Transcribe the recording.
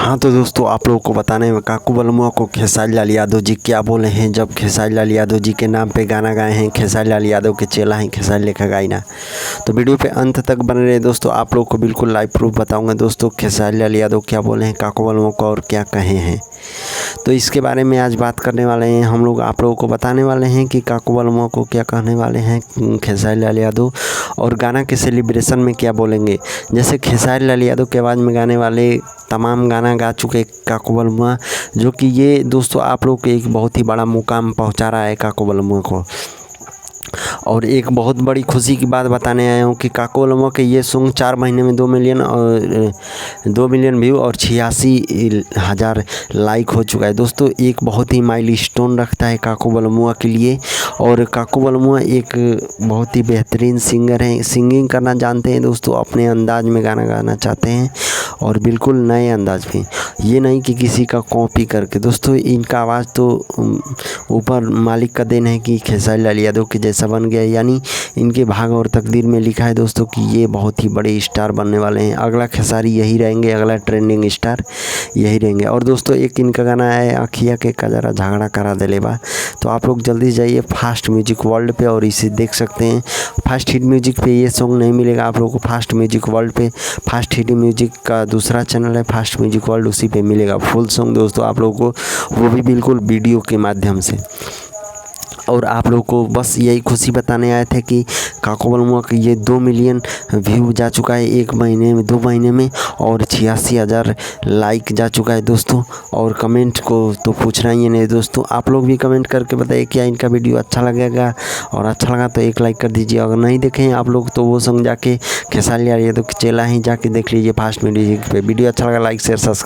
हाँ तो दोस्तों, आप लोगों को बताने में काकू बलमुआ को खेसारी लाल यादव जी क्या बोले हैं जब खेसारी लाल यादव जी के नाम पे गाना गाए हैं। खेसारी लाल यादव के चेला हैं खेसारी लेखा गाइना। तो वीडियो पे अंत तक बने रहे दोस्तों, आप लोगों को बिल्कुल लाइव प्रूफ बताऊंगा दोस्तों खेसारी लाल यादव क्या बोले हैं काकू बलमुआ को और क्या कहे हैं। तो इसके बारे में आज बात करने वाले हैं हम लोग, आप लोगों को बताने वाले हैं कि काकू बलमुआ को क्या कहने वाले हैं खेसारी लाल यादव, और गाना के सेलिब्रेशन में क्या बोलेंगे। जैसे खेसारी लाल यादव के आवाज़ में गाने वाले तमाम गाना गा चुके काकू बलमुआ, जो कि ये दोस्तों आप लोग को एक बहुत ही बड़ा मुकाम पहुंचा रहा है काकू बलमुआ को। और एक बहुत बड़ी खुशी की बात बताने आया हूँ कि काकू बलमुआ के ये सॉन्ग 4 महीने में 2 मिलियन व्यू और 86,000 लाइक हो चुका है दोस्तों। एक बहुत ही माइलस्टोन रखता है काकू बलमुआ के लिए। और काकू बलमुआ एक बहुत ही बेहतरीन सिंगर हैं, सिंगिंग करना जानते हैं दोस्तों, अपने अंदाज में गाना गाना चाहते हैं और बिल्कुल नए अंदाज में, ये नहीं कि किसी का कॉपी करके। दोस्तों इनका आवाज़ तो ऊपर मालिक का देन है कि खेसारी लाल यादव के जैसा बन गया, यानी इनके भाग और तकदीर में लिखा है दोस्तों कि ये बहुत ही बड़े स्टार बनने वाले हैं। अगला खेसारी यही रहेंगे, अगला ट्रेंडिंग स्टार यही रहेंगे। और दोस्तों एक इनका गाना है अखिया के कजरा झगड़ा करा देले बा, तो आप लोग जल्दी जाइए फास्ट म्यूजिक वर्ल्ड पे और इसे देख सकते हैं। फास्ट हिट म्यूजिक पे ये सॉन्ग नहीं मिलेगा आप लोगों को, फास्ट म्यूजिक वर्ल्ड पे फास्ट हिट म्यूजिक का दूसरा चैनल है फास्ट म्यूजिक वर्ल्ड, उसी पे मिलेगा फुल सॉन्ग दोस्तों आप लोगों को, वो भी बिल्कुल वीडियो के माध्यम से। और आप लोगों को बस यही खुशी बताने आए थे कि काकू बलमुआ का ये 2 मिलियन व्यू जा चुका है 1 महीने में 2 महीने में, और 86,000 लाइक जा चुका है दोस्तों। और कमेंट को तो पूछना ही नहीं दोस्तों, आप लोग भी कमेंट करके बताइए क्या इनका वीडियो अच्छा लगेगा, और अच्छा लगा तो एक लाइक कर दीजिए। अगर नहीं देखें आप लोग तो वो सॉन्ग जाके खेसारी लाल यादव के चेला ही जाके देख लीजिए फास्ट म्यूजिक पे। वीडियो अच्छा लगा लाइक शेयर सब्सक्राइब।